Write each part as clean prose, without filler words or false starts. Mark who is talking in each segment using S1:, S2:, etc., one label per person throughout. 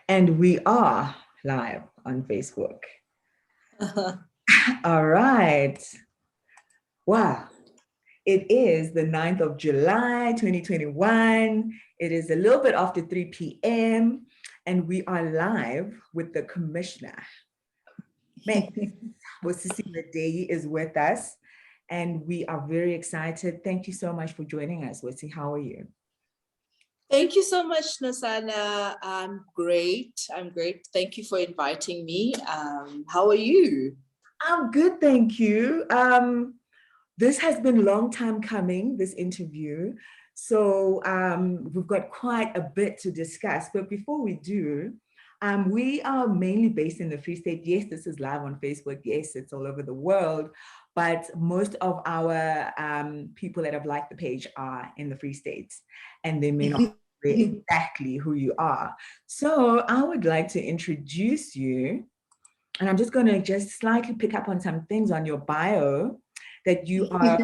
S1: And we are live on Facebook. All right. Wow. It is the 9th of July, 2021. It is a little bit after 3 p.m. and we are live with the commissioner. Busisiwe Deyi is with us and we are very excited. Thank you so much for joining us. Wasi, how are you?
S2: Thank you so much, NOSANA. I'm great. Thank you for inviting me. How are you?
S1: I'm good, thank you. This has been a long time coming, this interview. So we've got quite a bit to discuss. But before we do, we are mainly based in the Free State. Yes, this is live on Facebook. Yes, it's all over the world. But most of our people that have liked the page are in the Free State, and they may not know exactly who you are. So I would like to introduce you, and I'm just going to just slightly pick up on some things on your bio, that you are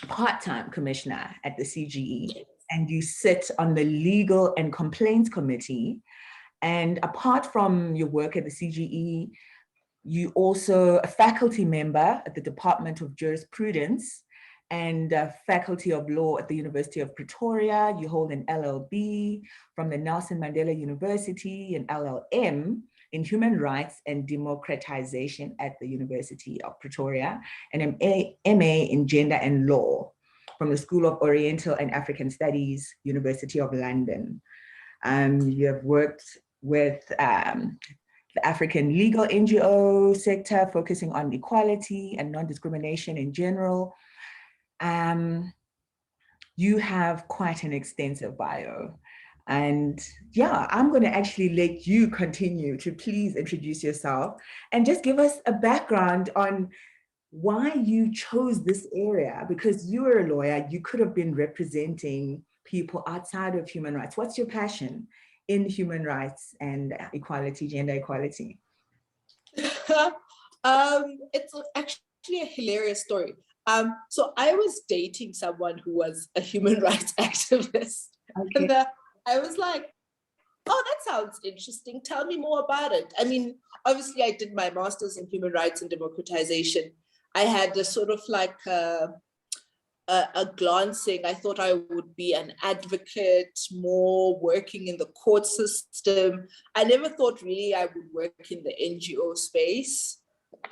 S1: part-time commissioner at the CGE, and you sit on the Legal and Complaints Committee. And apart from your work at the CGE, you also a faculty member at the Department of Jurisprudence and Faculty of Law at the University of Pretoria. You hold an LLB from the Nelson Mandela University, an LLM in Human Rights and Democratization at the University of Pretoria, and an MA in Gender and Law from the School of Oriental and African Studies, University of London. You have worked with the African legal NGO sector, focusing on equality and non-discrimination in general. You have quite an extensive bio. And yeah, I'm going to actually let you continue to please introduce yourself and just give us a background on why you chose this area, because you were a lawyer, you could have been representing people outside of human rights. What's your passion in human rights and equality, gender equality?
S2: It's actually a hilarious story. So I was dating someone who was a human rights activist. Okay. And I was like, oh, that sounds interesting. Tell me more about it. I mean, obviously I did my master's in human rights and democratization. I had a sort of like a glancing. I thought I would be an advocate, more working in the court system. I never thought really I would work in the NGO space.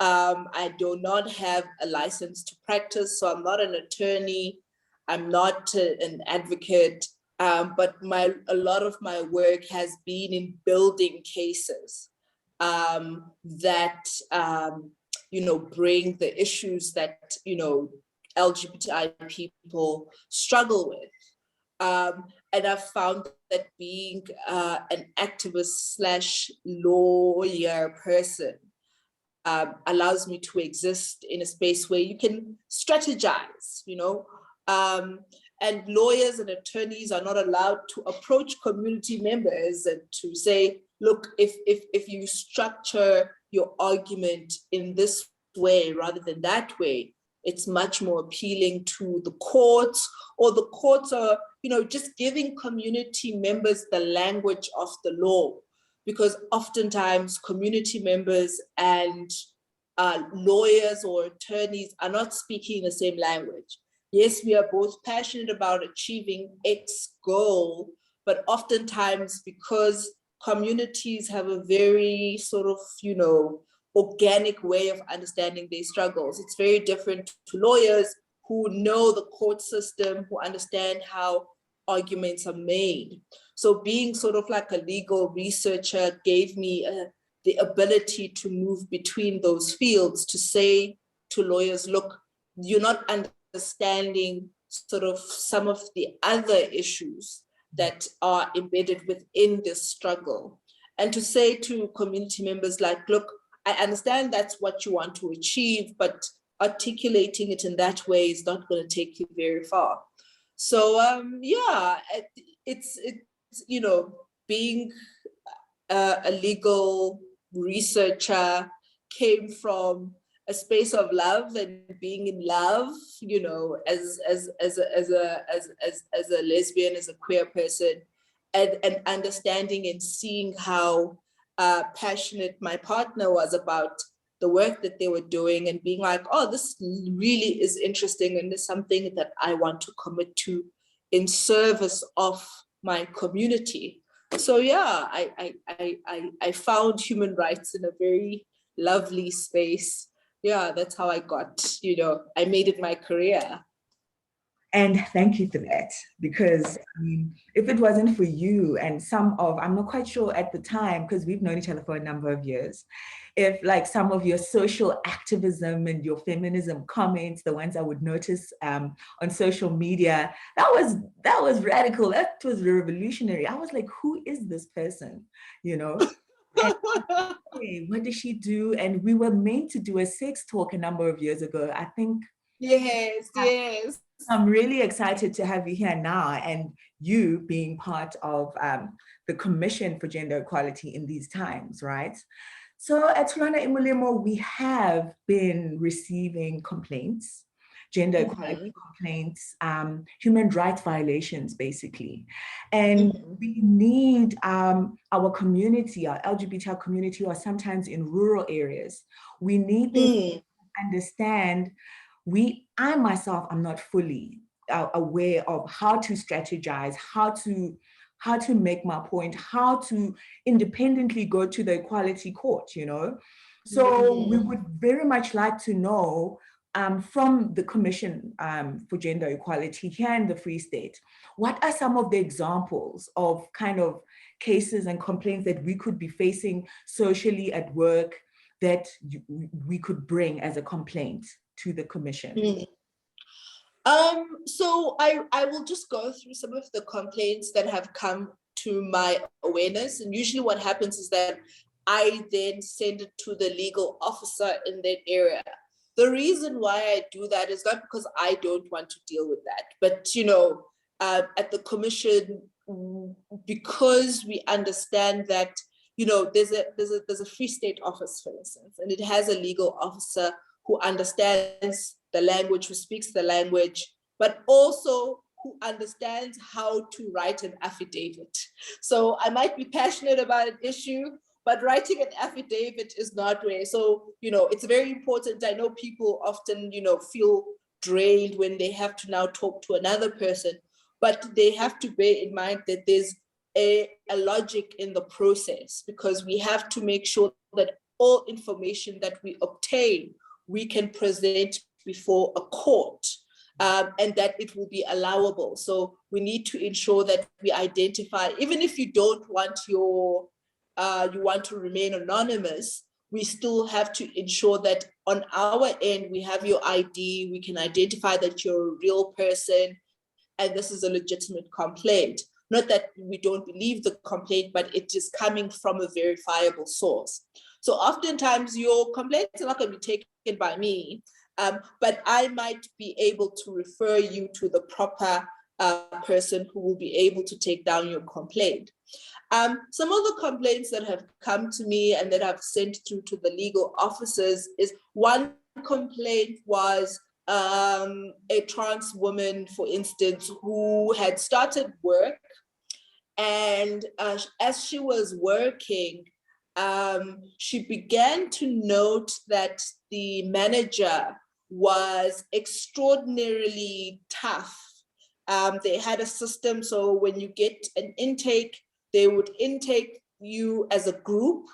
S2: I do not have a license to practice, so I'm not an attorney. I'm not an advocate, but a lot of my work has been in building cases that bring the issues that LGBTI people struggle with. And I've found that being an activist / lawyer person allows me to exist in a space where you can strategize, and lawyers and attorneys are not allowed to approach community members and to say, look, if you structure your argument in this way rather than that way, it's much more appealing to the courts, or the courts are, just giving community members the language of the law. Because oftentimes community members and lawyers or attorneys are not speaking the same language. Yes, we are both passionate about achieving X goal, but oftentimes because communities have a very sort of, organic way of understanding their struggles, it's very different to lawyers who know the court system, who understand how arguments are made. So being sort of like a legal researcher gave me the ability to move between those fields, to say to lawyers, look, you're not understanding sort of some of the other issues that are embedded within this struggle. And to say to community members like, look, I understand that's what you want to achieve, but articulating it in that way is not going to take you very far. So yeah, it's being a legal researcher came from a space of love and being in love, as a lesbian, as a queer person, and understanding and seeing how passionate my partner was about the work that they were doing, and being like, oh, this really is interesting and is something that I want to commit to in service of my community. So yeah, I found human rights in a very lovely space. Yeah, that's how I got, I made it my career.
S1: And thank you for that, because I mean, if it wasn't for you and I'm not quite sure at the time, because we've known each other for a number of years, if like some of your social activism and your feminism comments, the ones I would notice on social media, that was radical, that was revolutionary. I was like, who is this person, And, hey, what does she do? And we were meant to do a sex talk a number of years ago, I think.
S2: Yes.
S1: I'm really excited to have you here now, and you being part of the Commission for Gender Equality in these times, right? So at Tulana Imulimo, we have been receiving complaints, gender equality complaints, human rights violations, basically. And we need our community, our LGBTI community, or sometimes in rural areas, we need them to understand. I myself am not fully aware of how to strategize, how to make my point, how to independently go to the equality court, So we would very much like to know from the Commission for Gender Equality here in the Free State, what are some of the examples of kind of cases and complaints that we could be facing socially at work that we could bring as a complaint to the Commission?
S2: So I will just go through some of the complaints that have come to my awareness. And usually what happens is that I then send it to the legal officer in that area. The reason why I do that is not because I don't want to deal with that, but at the Commission, because we understand that there's a Free State office, for instance, and it has a legal officer who understands the language, who speaks the language, but also who understands how to write an affidavit. So I might be passionate about an issue, but writing an affidavit is not where. So, it's very important. I know people often, feel drained when they have to now talk to another person, but they have to bear in mind that there's a logic in the process, because we have to make sure that all information that we obtain, we can present before a court, and that it will be allowable. So we need to ensure that we identify, even if you don't want you want to remain anonymous, we still have to ensure that on our end, we have your ID, we can identify that you're a real person, and this is a legitimate complaint. Not that we don't believe the complaint, but it is coming from a verifiable source. So oftentimes your complaints are not going to be taken by me, but I might be able to refer you to the proper person who will be able to take down your complaint. Some of the complaints that have come to me and that I've sent through to the legal officers is, one complaint was a trans woman, for instance, who had started work, and as she was working, she began to note that the manager was extraordinarily tough. They had a system, so when you get an intake, they would intake you as a group.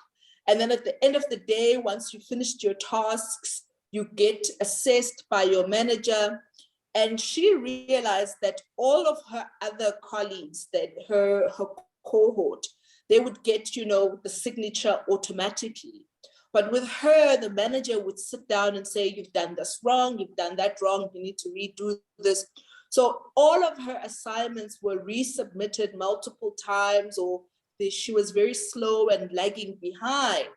S2: And then at the end of the day, once you finished your tasks, you get assessed by your manager. And she realized that all of her other colleagues, that her cohort, they would get, the signature automatically. But with her, the manager would sit down and say, you've done this wrong, you've done that wrong, you need to redo this. So all of her assignments were resubmitted multiple times, or she was very slow and lagging behind.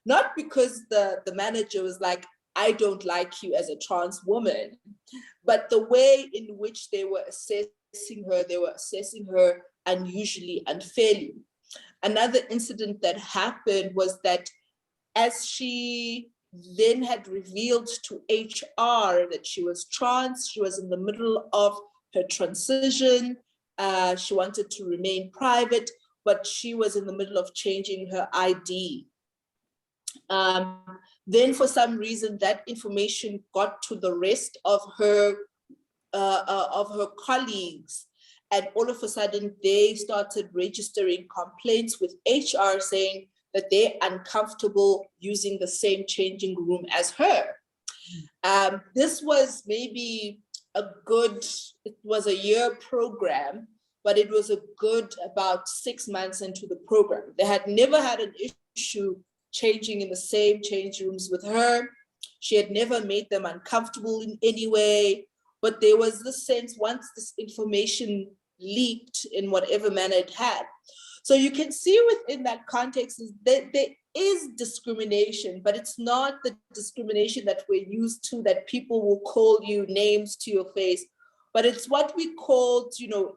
S2: Not because the manager was like, I don't like you as a trans woman, but the way in which they were assessing her unusually unfairly. Another incident that happened was that as she then had revealed to HR that she was trans, she was in the middle of her transition, She wanted to remain private, but she was in the middle of changing her ID. Then for some reason, that information got to the rest of her colleagues. And all of a sudden, they started registering complaints with HR saying that they're uncomfortable using the same changing room as her. This was maybe it was a year program, but it was a good about 6 months into the program. They had never had an issue changing in the same change rooms with her. She had never made them uncomfortable in any way, but there was this sense once this information leaked in whatever manner it had. So you can see within that context is that there is discrimination, but it's not the discrimination that we're used to, that people will call you names to your face, but it's what we call,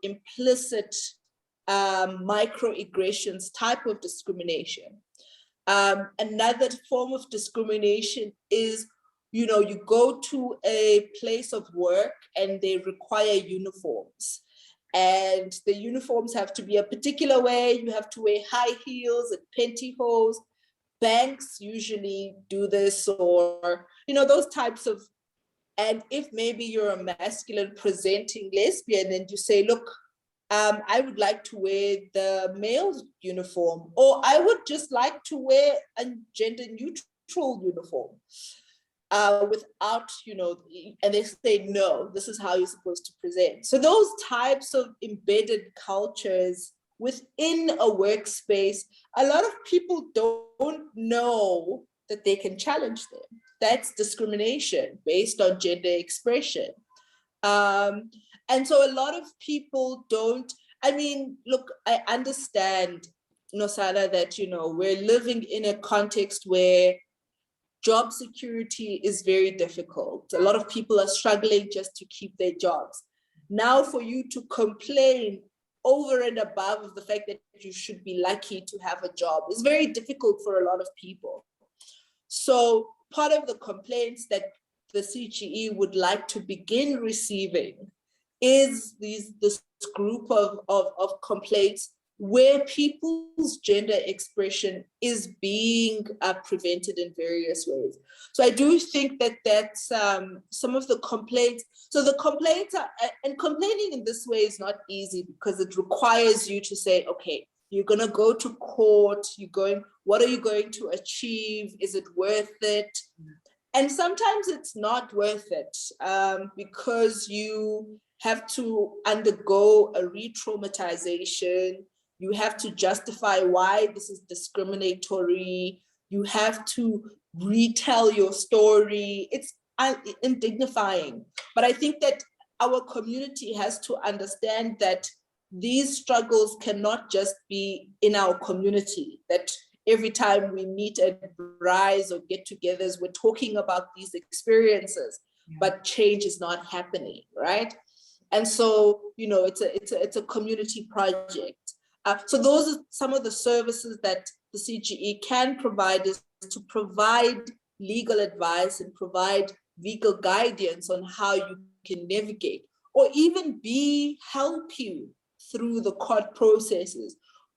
S2: implicit microaggressions type of discrimination. Another form of discrimination is, you go to a place of work and they require uniforms. And the uniforms have to be a particular way. You have to wear high heels and pantyhose. Banks usually do this, or, those types of, and if maybe you're a masculine presenting lesbian and you say, look, I would like to wear the male uniform, or I would just like to wear a gender neutral uniform. Without, and they say, no, this is how you're supposed to present. So those types of embedded cultures within a workspace, a lot of people don't know that they can challenge them. That's discrimination based on gender expression. And so a lot of people don't, look, I understand, NOSANA, that, we're living in a context where job security is very difficult. A lot of people are struggling just to keep their jobs. Now, for you to complain over and above the fact that you should be lucky to have a job is very difficult for a lot of people. So part of the complaints that the CGE would like to begin receiving is this group of complaints where people's gender expression is being prevented in various ways. So I do think that that's some of the complaints. So the complaints are, and complaining in this way is not easy because it requires you to say, okay, you're gonna go to court, what are you going to achieve? Is it worth it? And sometimes it's not worth it because you have to undergo a re-traumatization. You have to justify why this is discriminatory. You have to retell your story. It's indignifying. But I think that our community has to understand that these struggles cannot just be in our community, that every time we meet at Rise or get-togethers, we're talking about these experiences, but change is not happening, right? And so, it's a community project. So those are some of the services that the CGE can provide, is to provide legal advice and provide legal guidance on how you can navigate, or even help you through the court processes.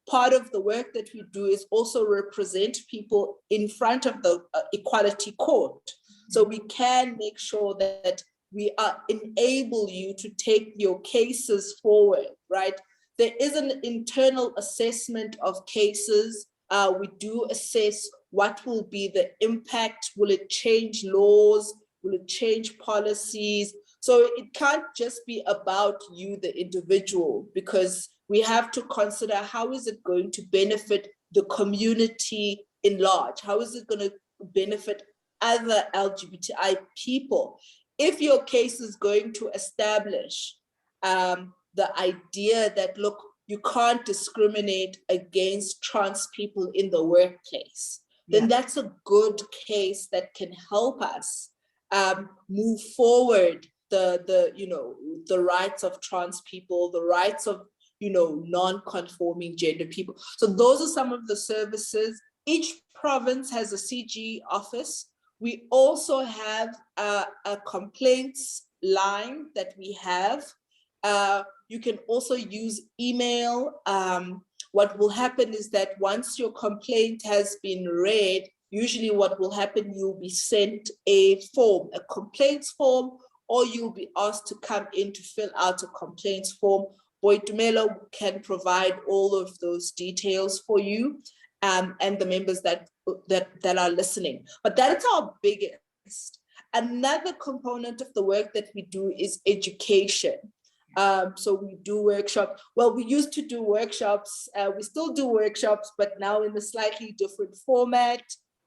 S2: Part of the work that we do is also represent people in front of the equality court. So we can make sure that we enable you to take your cases forward, right? There is an internal assessment of cases. We do assess what will be the impact. Will it change laws? Will it change policies? So it can't just be about you, the individual, because we have to consider how is it going to benefit the community in large? How is it going to benefit other LGBTI people? If your case is going to establish the idea that, look, you can't discriminate against trans people in the workplace, then that's a good case that can help us move forward the rights of trans people, the rights of non-conforming gender people. So those are some of the services. Each province has a CGE office. We also have a complaints line that we have. You can also use email. What will happen is that once your complaint has been read, usually what will happen, you'll be sent a form, a complaints form, or you'll be asked to come in to fill out a complaints form. Boitumelo can provide all of those details for you, and the members that are listening. But that's our biggest. Another component of the work that we do is education. So we do workshops. Well, we used to do workshops. We still do workshops, but now in a slightly different format.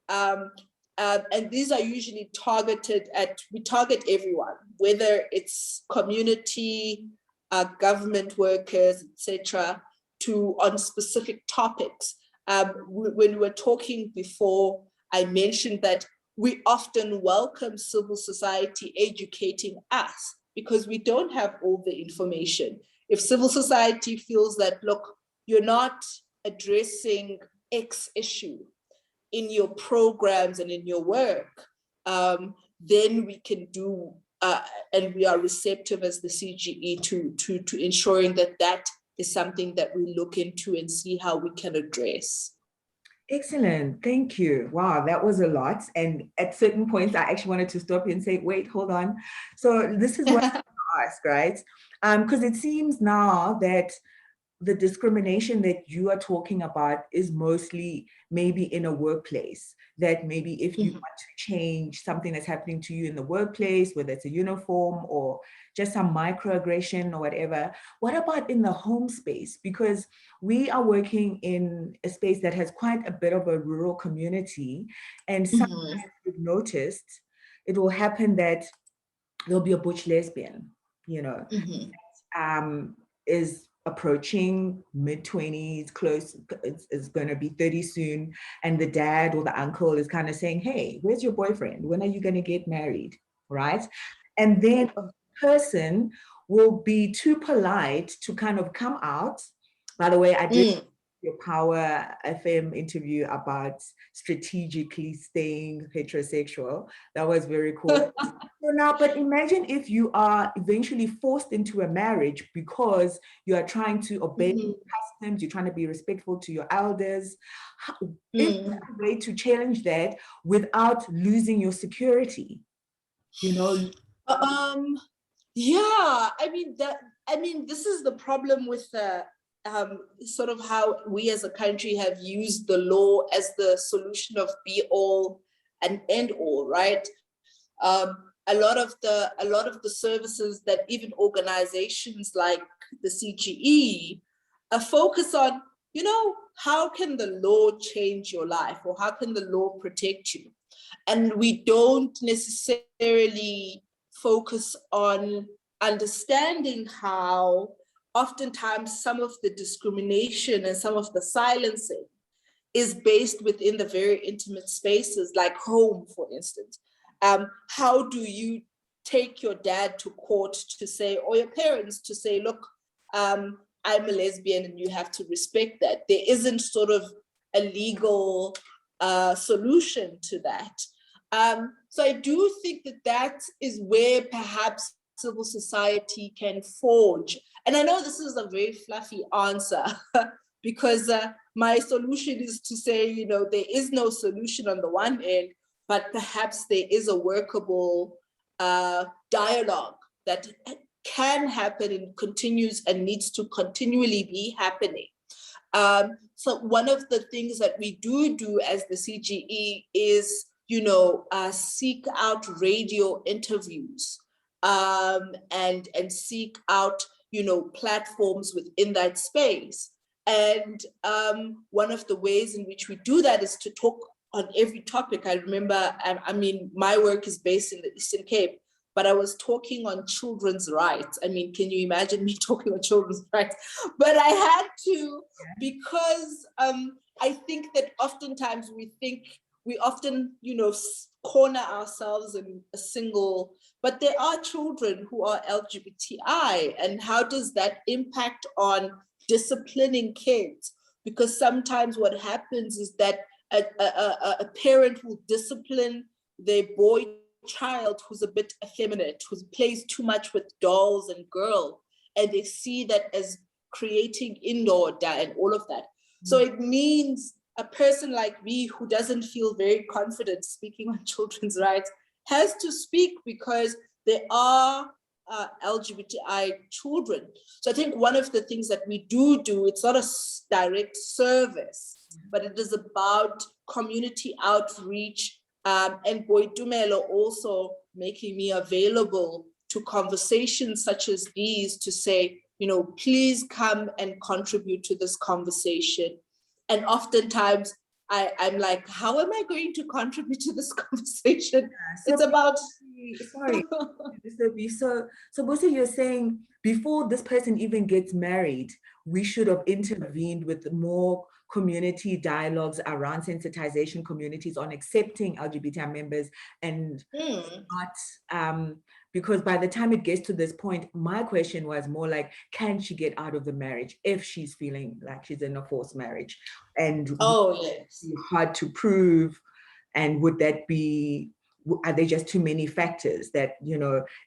S2: And these are usually targeted at, we target everyone, whether it's community, government workers, etc., on specific topics. When we were talking before, I mentioned that we often welcome civil society educating us because we don't have all the information. If civil society feels that, look, you're not addressing X issue in your programs and in your work, then we can do, and we are receptive as the CGE to ensuring that that is something that we look into and see how we can address.
S1: Excellent, thank you. Wow, that was a lot. And at certain points, I actually wanted to stop you and say, wait, hold on. So this is what I ask, right? Because it seems now that the discrimination that you are talking about is mostly maybe in a workplace, that maybe if you want to change something that's happening to you in the workplace, whether it's a uniform or just some microaggression or whatever, what about in the home space? Because we are working in a space that has quite a bit of a rural community, and sometimes we've noticed it will happen that there'll be a butch lesbian, you know, is approaching mid-20s, close, is going to be 30 soon, and the dad or the uncle is kind of saying, hey, where's your boyfriend? When are you going to get married, right? And then a person will be too polite to kind of come out. By the way, I did your Power FM interview about strategically staying heterosexual. That was very cool. So now, but imagine if you are eventually forced into a marriage because you are trying to obey customs, you're trying to be respectful to your elders. Is there a way to challenge that without losing your security? You know?
S2: Yeah, I mean, this is the problem with the sort of how we as a country have used the law as the solution of be all and end all, right? A lot of the services that even organizations like the CGE focus on, you know, how can the law change your life, or how can the law protect you? And we don't necessarily focus on understanding how oftentimes some of the discrimination and some of the silencing is based within the very intimate spaces, like home, for instance. How do you take your dad to court to say, or your parents to say, look, I'm a lesbian and you have to respect that? There isn't sort of a legal solution to that. So I do think that that is where perhaps civil society can forge. And I know this is a very fluffy answer because my solution is to say, you know, there is no solution on the one end, but perhaps there is a workable dialogue that can happen and continues and needs to continually be happening. So one of the things that we do as the CGE is, you know, seek out radio interviews and seek out, you know, platforms within that space. And one of the ways in which we do that is to talk on every topic. I remember, I mean, my work is based in the Eastern Cape, but I was talking on children's rights. I mean, can you imagine me talking on children's rights? But I had to, because I think that oftentimes we often, you know, corner ourselves in a single, but there are children who are LGBTI, and how does that impact on disciplining kids? Because sometimes what happens is that a parent will discipline their boy child who's a bit effeminate, who plays too much with dolls and girls, and they see that as creating indoor and all of that. So it means a person like me who doesn't feel very confident speaking on children's rights has to speak because there are LGBTI children. So I think one of the things that we do, it's not a direct service, but it is about community outreach, and Boitumelo also making me available to conversations such as these to say, please come and contribute to this conversation. And oftentimes I'm like, how am I going to contribute to this conversation? Yeah, so it's about...
S1: Sorry. So Busi, you're saying before this person even gets married, we should have intervened with more community dialogues around sensitization communities on accepting LGBTI members and not, because by the time it gets to this point, my question was more like, can she get out of the marriage if she's feeling like she's in a forced marriage? And
S2: yes,
S1: hard to prove. And would that be, are there just too many factors that,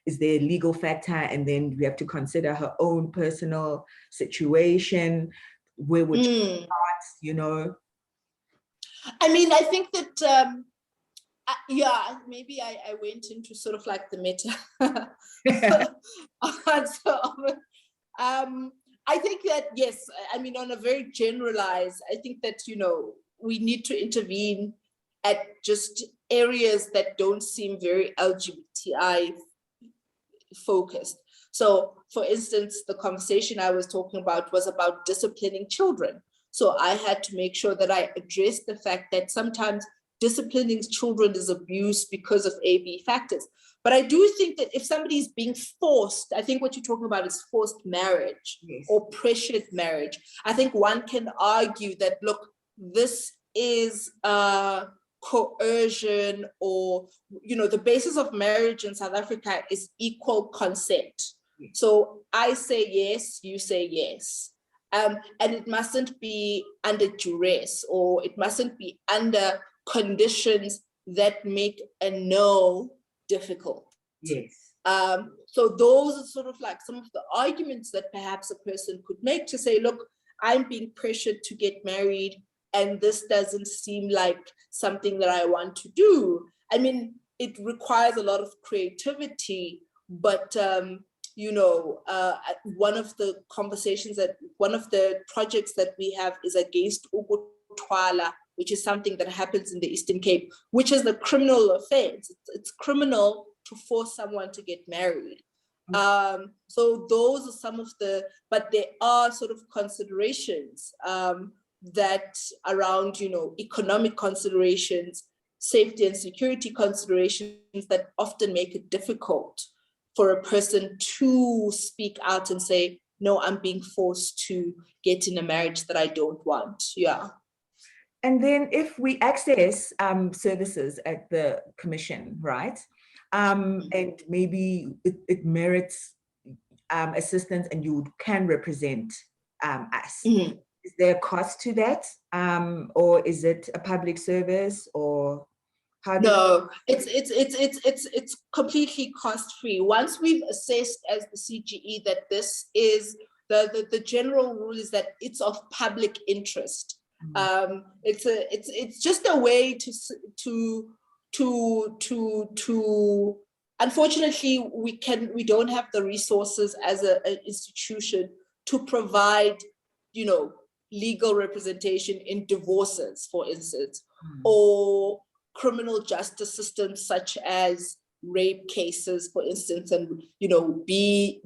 S1: is there a legal factor? And then we have to consider her own personal situation. Where would she start,
S2: I mean, I think that, maybe I went into sort of like the meta answer of it. I think that, yes, I mean, on a very generalized, I think that, we need to intervene at just areas that don't seem very LGBTI focused. So, for instance, the conversation I was talking about was about disciplining children. So I had to make sure that I addressed the fact that sometimes disciplining children is abuse because of AB factors. But I do think that if somebody is being forced, I think what you're talking about is forced marriage or pressured marriage. I think one can argue that, look, this is coercion, or, the basis of marriage in South Africa is equal consent. So I say yes, you say yes. And it mustn't be under duress, or it mustn't be under conditions that make a no difficult.
S1: Yes.
S2: So those are sort of like some of the arguments that perhaps a person could make to say, look, I'm being pressured to get married, and this doesn't seem like something that I want to do. I mean, it requires a lot of creativity, but one of the projects that we have is against ukutwala, which is something that happens in the Eastern Cape, which is a criminal offense. It's criminal to force someone to get married. So those are some of but there are sort of considerations that around, economic considerations, safety and security considerations that often make it difficult for a person to speak out and say, no, I'm being forced to get in a marriage that I don't want. Yeah.
S1: And then if we access services at the commission, right? And maybe it merits assistance and you can represent us. Mm-hmm. Is there a cost to that? Or is it a public service, or how do
S2: it's completely cost-free. Once we've assessed as the CGE that this is the general rule is that it's of public interest. Mm-hmm. It's just a way to unfortunately we don't have the resources as an institution to provide legal representation in divorces, for instance, or criminal justice systems such as rape cases, for instance, and be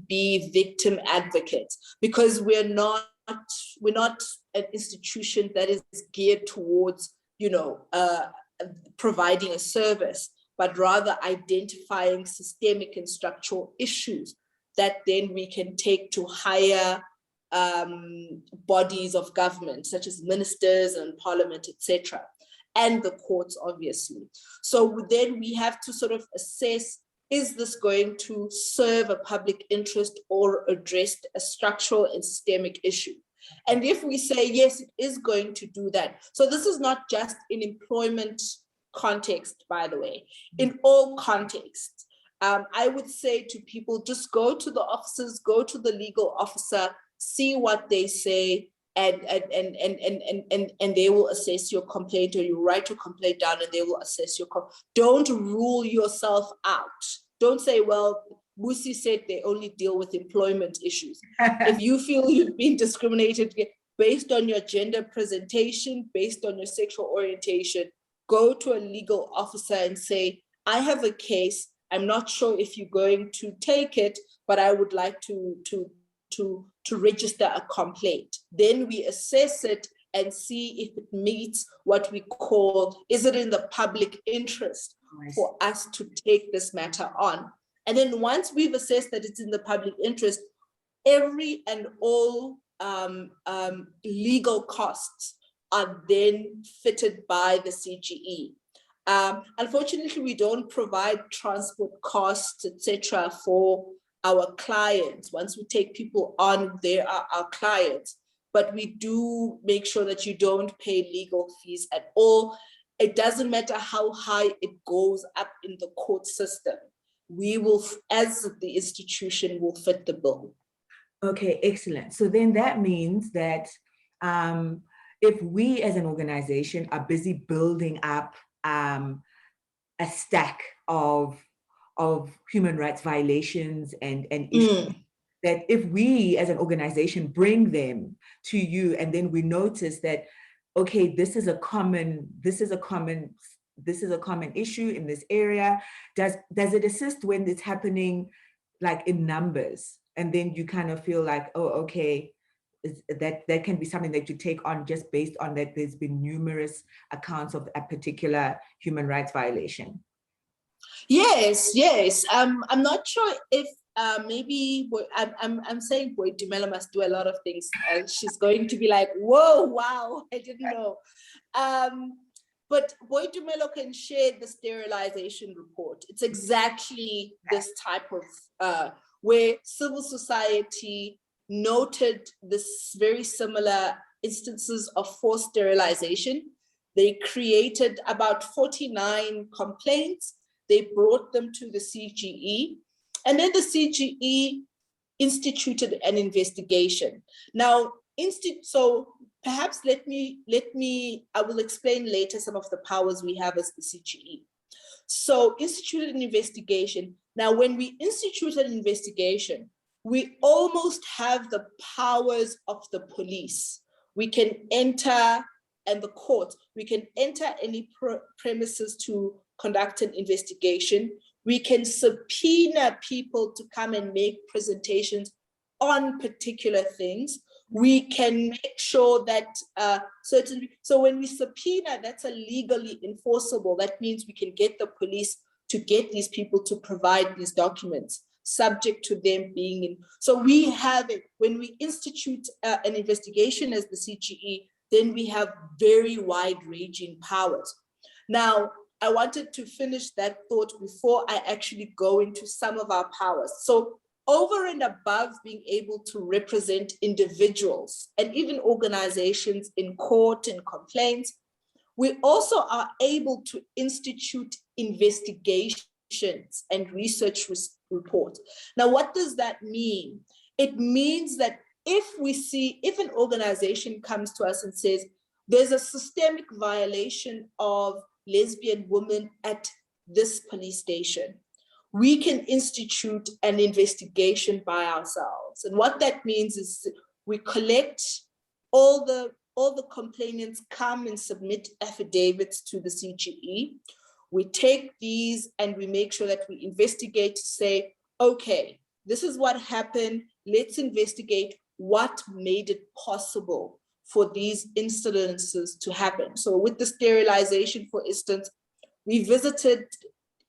S2: victim advocates, because we're not an institution that is geared towards providing a service, but rather identifying systemic and structural issues that then we can take to higher bodies of government, such as ministers and parliament, etc., and the courts, obviously. So then we have to sort of assess, is this going to serve a public interest or address a structural and systemic issue? And if we say, yes, it is going to do that. So this is not just in employment context, by the way, in all contexts. I would say to people, just go to the officers, go to the legal officer, see what they say, and they will assess your complaint, or you write your complaint down and they will assess your Don't rule yourself out. Don't say, well, Busi said they only deal with employment issues. If you feel you've been discriminated based on your gender presentation, based on your sexual orientation, go to a legal officer and say, I have a case. I'm not sure if you're going to take it, but I would like to register a complaint. Then we assess it and see if it meets what we call, is it in the public interest for us to take this matter on? And then once we've assessed that it's in the public interest, every and all legal costs are then fitted by the CGE. Unfortunately, we don't provide transport costs, etc., for our clients. Once we take people on, they are our clients. But we do make sure that you don't pay legal fees at all. It doesn't matter how high it goes up in the court system. We will, as the institution, will fit the bill.
S1: Okay, excellent. So then that means that if we as an organization are busy building up a stack of human rights violations and issues, that if we as an organization bring them to you and then we notice that, okay, this is a common issue in this area, does it assist when it's happening like in numbers? And then you kind of feel like, oh, okay, that can be something that you take on just based on that there's been numerous accounts of a particular human rights violation.
S2: Yes, yes. I'm not sure if maybe I'm saying Boy Dumelo must do a lot of things. She's going to be like, whoa, wow, I didn't know. But Boy Dumelo can share the sterilization report. It's exactly this type of where civil society noted this very similar instances of forced sterilization. They created about 49 complaints. They brought them to the CGE, and then the CGE instituted an investigation. Now, so perhaps let me, I will explain later some of the powers we have as the CGE. So instituted an investigation. Now, when we institute an investigation, we almost have the powers of the police. We can enter, and the court, we can enter any premises to conduct an investigation. We can subpoena people to come and make presentations on particular things. We can make sure that so when we subpoena, that's a legally enforceable. That means we can get the police to get these people to provide these documents, subject to them being in. So we have it, when we institute an investigation as the CGE, then we have very wide-ranging powers. Now, I wanted to finish that thought before I actually go into some of our powers. So over and above being able to represent individuals and even organizations in court and complaints, we also are able to institute investigations and research reports. Now, what does that mean? It means that if an organization comes to us and says, there's a systemic violation of lesbian women at this police station, we can institute an investigation by ourselves. And what that means is we collect all the complainants come and submit affidavits to the CGE. We take these and we make sure that we investigate to say, okay, this is what happened. Let's investigate what made it possible for these incidences to happen. So with the sterilization, for instance, we visited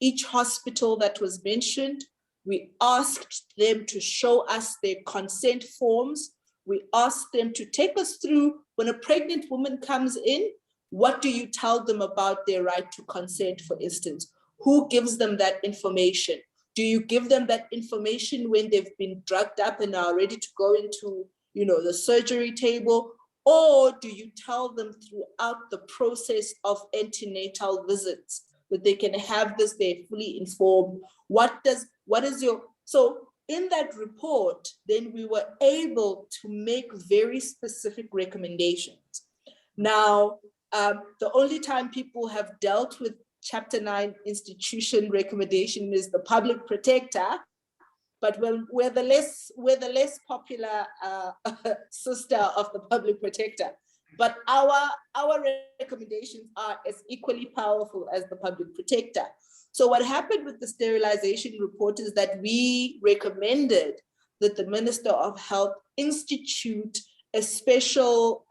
S2: each hospital that was mentioned. We asked them to show us their consent forms. We asked them to take us through, when a pregnant woman comes in, what do you tell them about their right to consent, for instance? Who gives them that information? Do you give them that information when they've been drugged up and are ready to go into, the surgery table? Or do you tell them throughout the process of antenatal visits that they can have this, they're fully informed. So in that report, then we were able to make very specific recommendations. Now, the only time people have dealt with Chapter 9 institution recommendation is the public protector, but we're the less popular sister of the public protector. But our recommendations are as equally powerful as the public protector. So what happened with the sterilization report is that we recommended that the Minister of Health institute a special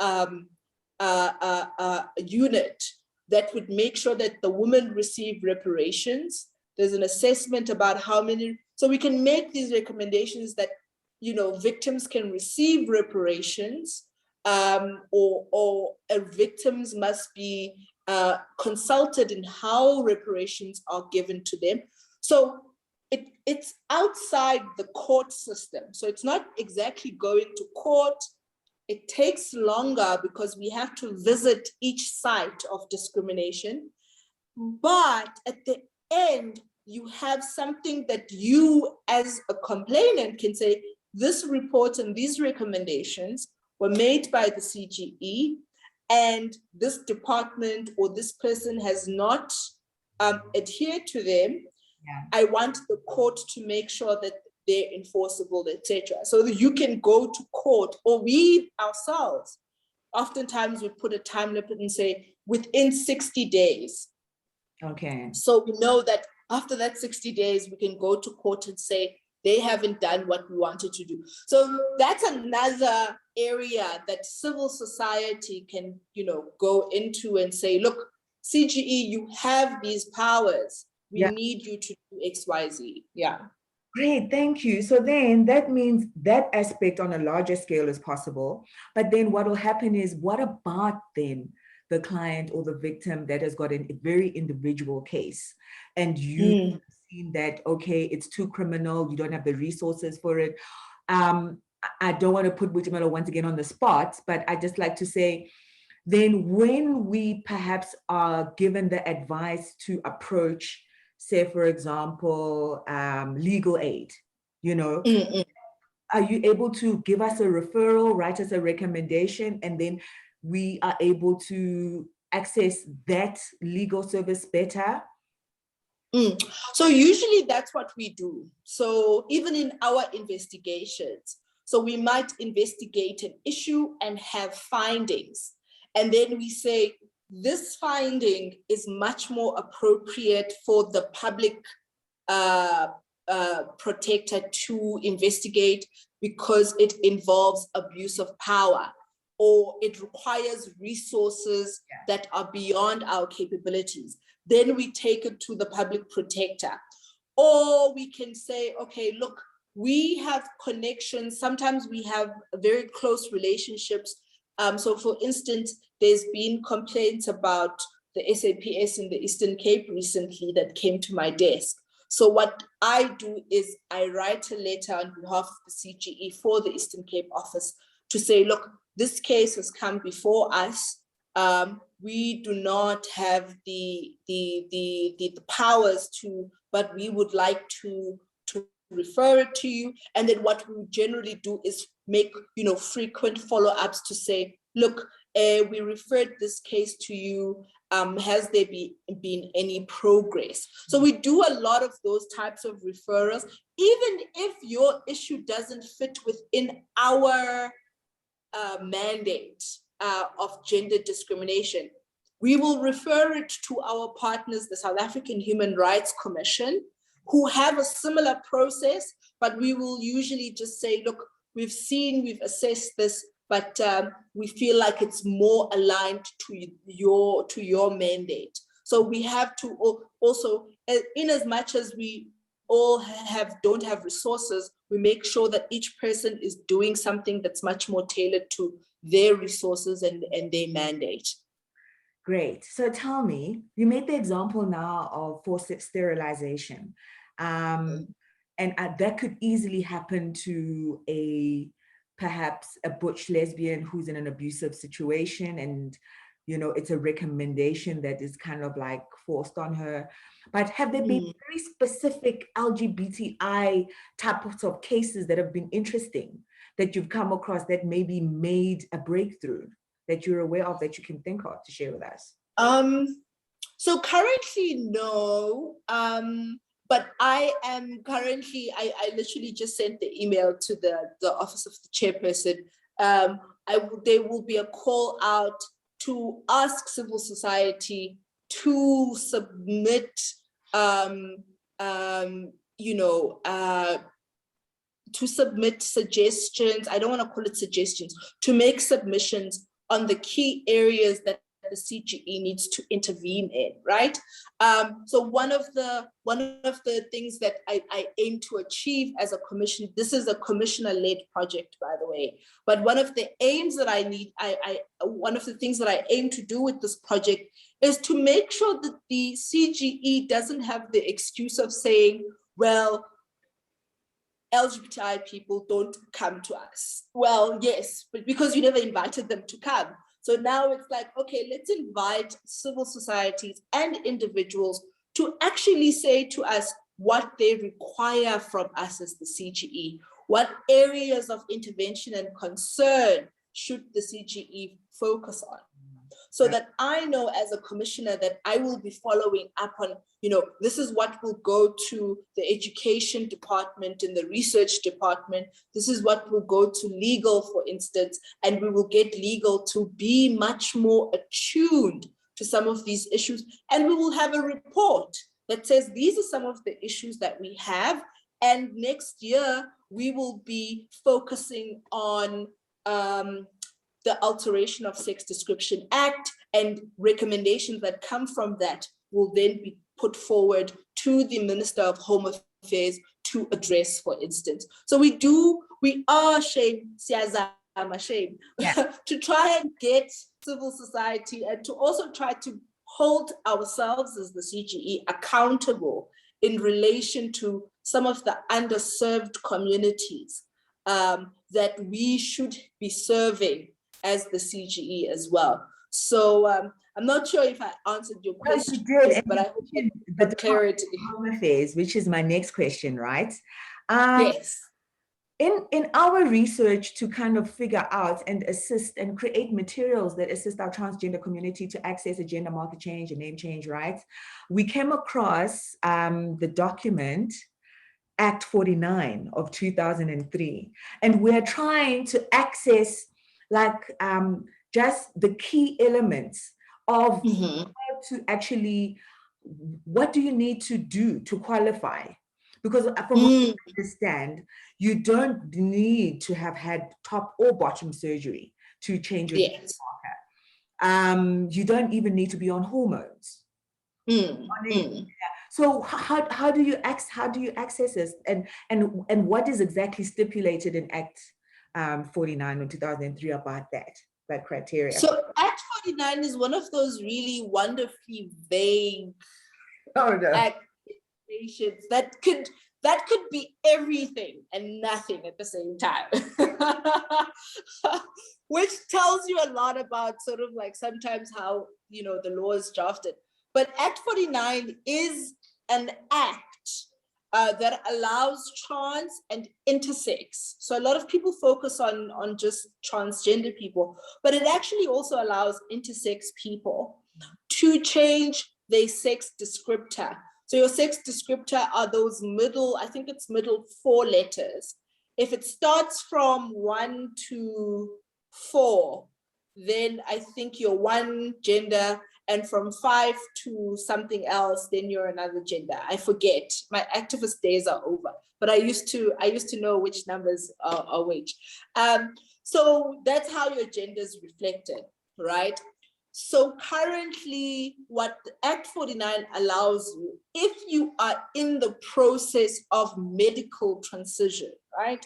S2: unit that would make sure that the women receive reparations. There's an assessment about how many, so we can make these recommendations that, you know, victims can receive reparations, or victims must be consulted in how reparations are given to them. So it's outside the court system. So it's not exactly going to court. It takes longer because we have to visit each site of discrimination. But at the end, you have something that you as a complainant can say, this report and these recommendations were made by the CGE, and this department or this person has not adhered to them. Yeah. I want the court to make sure that they're enforceable, etc. So that you can go to court, or we ourselves, oftentimes we put a time limit and say within 60 days.
S1: Okay.
S2: So we know that after that 60 days, we can go to court and say they haven't done what we wanted to do. So that's another area that civil society can, you know, go into and say, look, CGE, you have these powers. We need you to do X, Y, Z. Yeah.
S1: Great, thank you. So then that means that aspect on a larger scale is possible. But then what will happen is, what about then the client or the victim that has got a very individual case, and you've seen that, okay, it's too criminal, you don't have the resources for it. I don't want to put Butimelo once again on the spot, but I just like to say, then when we perhaps are given the advice to approach, say, for example, legal aid, you know, are you able to give us a referral, write us a recommendation, and then we are able to access that legal service better?
S2: So usually that's what we do. So even in our investigations, so we might investigate an issue and have findings. And then we say, this finding is much more appropriate for the public protector to investigate because it involves abuse of power, or it requires resources that are beyond our capabilities. Then we take it to the public protector. Or we can say, okay, look, we have connections. Sometimes we have very close relationships. So for instance, there's been complaints about the SAPS in the Eastern Cape recently that came to my desk. So what I do is I write a letter on behalf of the CGE for the Eastern Cape office to say, look, this case has come before us. We do not have the powers to, but we would like to refer it to you. And then what we generally do is make, you know, frequent follow-ups to say, look, we referred this case to you. Has there been any progress? So we do a lot of those types of referrals, even if your issue doesn't fit within our mandate of gender discrimination. We will refer it to our partners, the South African Human Rights Commission, who have a similar process, but we will usually just say, look, we've assessed this, but we feel like it's more aligned to your mandate. So we have to also, in as much as we all don't have resources, we make sure that each person is doing something that's much more tailored to their resources and their mandate.
S1: Great. So tell me, you made the example now of forced sterilization. And that could easily happen to perhaps a butch lesbian who's in an abusive situation, and you know, it's a recommendation that is kind of like forced on her. But have there been very specific LGBTI types of cases that have been interesting that you've come across that maybe made a breakthrough that you're aware of that you can think of to share with us?
S2: So currently, no. But I am currently, I literally just sent the email to the office of the chairperson. There will be a call out to ask civil society to submit, to submit suggestions. I don't want to call it suggestions, to make submissions on the key areas that the CGE needs to intervene in, right? So one of the things that I aim to achieve as a commission, this is a commissioner-led project, by the way, but one of the aims that one of the things that I aim to do with this project is to make sure that the CGE doesn't have the excuse of saying, well, LGBTI people don't come to us. Well, yes, but because you never invited them to come. So now it's like, okay, let's invite civil societies and individuals to actually say to us what they require from us as the CGE. What areas of intervention and concern should the CGE focus on? So that I know as a commissioner that I will be following up on, this is what will go to the education department and the research department. This is what will go to legal, for instance, and we will get legal to be much more attuned to some of these issues. And we will have a report that says, these are some of the issues that we have. And next year, we will be focusing on the Alteration of Sex Description Act, and recommendations that come from that will then be put forward to the Minister of Home Affairs to address, for instance. So we are shame, to try and get civil society and to also try to hold ourselves as the CGE accountable in relation to some of the underserved communities that we should be serving as the CGE as well. So I'm not sure if I answered your question, but I hope the clarity.
S1: Home Affairs, which is my next question, right?
S2: Yes.
S1: In our research to kind of figure out and assist and create materials that assist our transgender community to access a gender marker change, a name change, right? We came across the document Act 49 of 2003, and we're trying to access just the key elements of how to actually, what do you need to do to qualify? Because from what I understand, you don't need to have had top or bottom surgery to change your gender marker. You don't even need to be on hormones. So how do you access this, and what is exactly stipulated in Act 49 of 2003 about that criteria?
S2: So Act 49 is one of those really wonderfully vague accusations that could be everything and nothing at the same time, which tells you a lot about sort of like sometimes how the law is drafted. But Act 49 is an act that allows trans and intersex. So a lot of people focus on just transgender people, but it actually also allows intersex people to change their sex descriptor. So your sex descriptor are those middle 4 letters. If it starts from 1 to 4, then I think you're one gender, and from 5 to something else, then you're another gender. I forget. My activist days are over, but I used to know which numbers are which. So that's how your gender is reflected, right? So currently, what Act 49 allows you, if you are in the process of medical transition, right?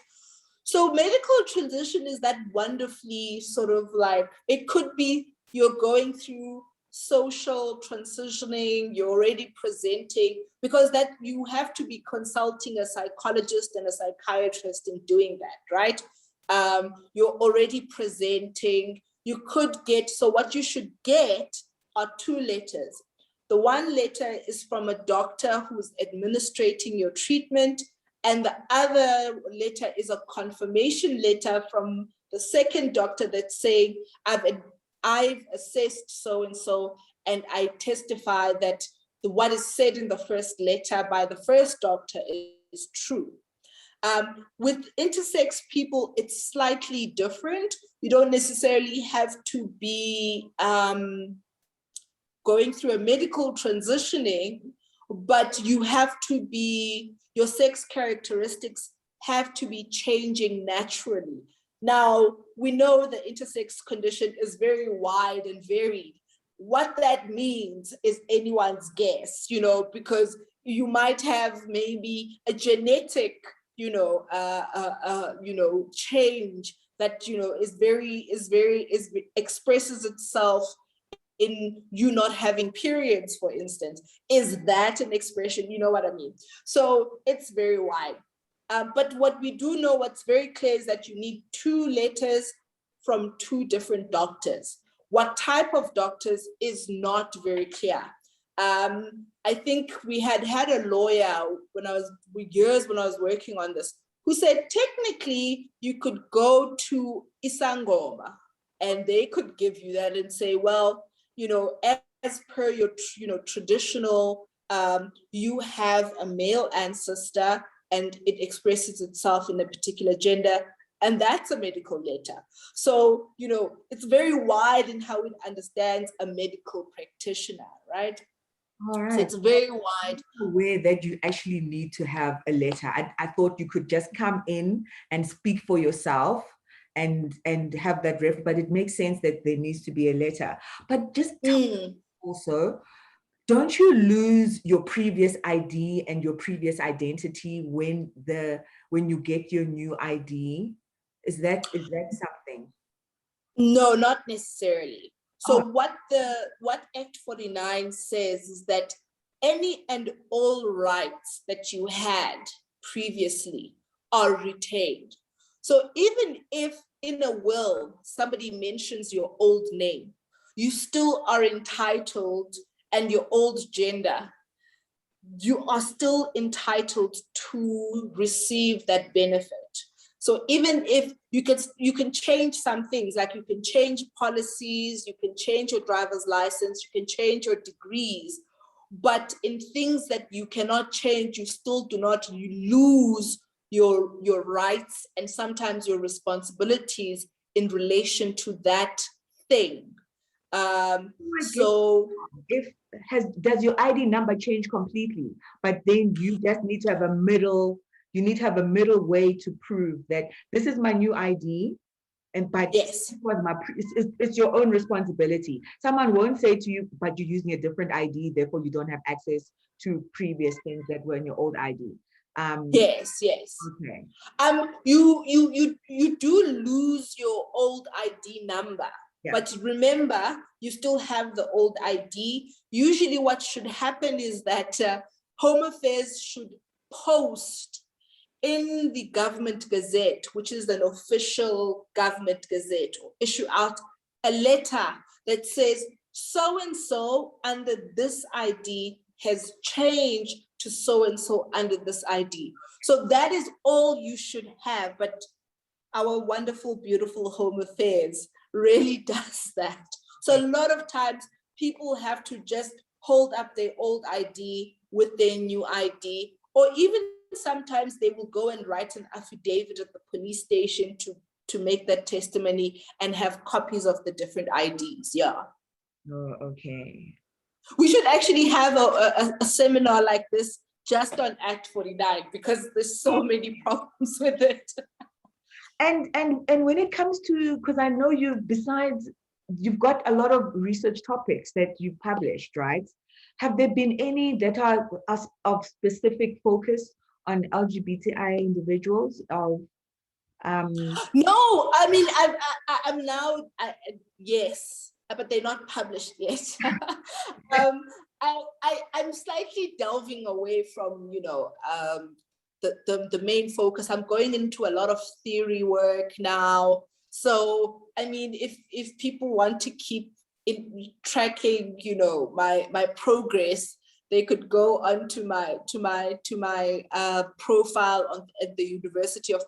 S2: So medical transition is that wonderfully sort of like, it could be you're going through social transitioning, you're already presenting, because that you have to be consulting a psychologist and a psychiatrist in doing that, right? You're already presenting, you could get, so what you should get are 2 letters. The one letter is from a doctor who's administrating your treatment, and the other letter is a confirmation letter from the second doctor that's saying, I've assessed so-and-so, and I testify that what is said in the first letter by the first doctor is true. With intersex people, it's slightly different. You don't necessarily have to be going through a medical transitioning, but you have to be, your sex characteristics have to be changing naturally. Now, we know the intersex condition is very wide and varied. What that means is anyone's guess, you know, because you might have maybe a genetic, change that, expresses itself in you not having periods, for instance. Is that an expression? You know what I mean? So it's very wide. But what we do know, what's very clear, is that you need 2 letters from 2 different doctors. What type of doctors is not very clear. I think we had a lawyer when I was working on this, who said technically you could go to Isangoma and they could give you that and say, well, as per your traditional, you have a male ancestor and it expresses itself in a particular gender, and that's a medical letter. So, it's very wide in how it understands a medical practitioner, right?
S1: All right.
S2: So it's very wide.
S1: Aware that you actually need to have a letter. I thought you could just come in and speak for yourself and have that ref, but it makes sense that there needs to be a letter. But just also, don't you lose your previous ID and your previous identity when you get your new ID? Is that something?
S2: No, not necessarily. So what Act 49 says is that any and all rights that you had previously are retained. So even if in a will somebody mentions your old name, you still are entitled, and your old gender, you are still entitled to receive that benefit. So even if you can change some things, like you can change policies, you can change your driver's license, you can change your degrees, but in things that you cannot change, you still do not lose your rights and sometimes your responsibilities in relation to that thing.
S1: Does your ID number change completely? But then you just need to have a middle. You need to have a middle way to prove that this is my new ID, but
S2: yes,
S1: it's your own responsibility. Someone won't say to you, but you're using a different ID, therefore you don't have access to previous things that were in your old ID.
S2: Yes.
S1: Okay.
S2: You do lose your old ID number. Yeah. But remember, you still have the old ID. Usually what should happen is that Home Affairs should post in the government gazette, which is an official government gazette, or issue out a letter that says so-and-so under this ID has changed to so-and-so under this ID. So that is all you should have. But our wonderful, beautiful Home Affairs really does that. So a lot of times people have to just hold up their old ID with their new ID, or even sometimes they will go and write an affidavit at the police station to make that testimony and have copies of the different IDs. Yeah.
S1: Oh, okay.
S2: We should actually have a seminar like this just on Act 49, because there's so many problems with it.
S1: And when it comes to, because I know you've got a lot of research topics that you've published, right? Have there been any that are of specific focus on LGBTI individuals? No,
S2: I mean, I'm now, yes, but they're not published yet. I'm slightly delving away from, the main focus. I'm going into a lot of theory work now. So I mean, if people want to keep tracking, you know, my progress, they could go onto my profile at the University of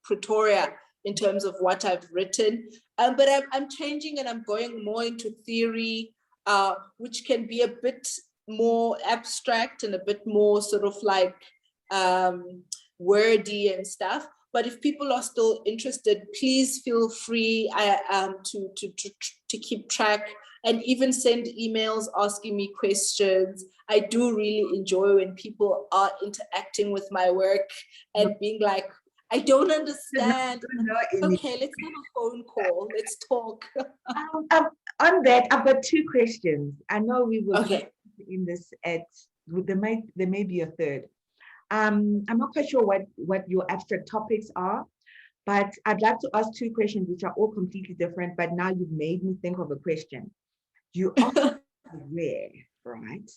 S2: Pretoria in terms of what I've written. But I'm changing, and I'm going more into theory, which can be a bit more abstract and a bit more sort of like wordy and stuff. But if people are still interested, please feel free to keep track, and even send emails asking me questions. I do really enjoy when people are interacting with my work and being like, I don't understand. Okay, let's have a phone call. Let's talk.
S1: On that, I've got two questions. I know we will get in this there may be a third. I'm not quite sure what your abstract topics are, but I'd like to ask two questions which are all completely different, but now you've made me think of a question. You are aware, right,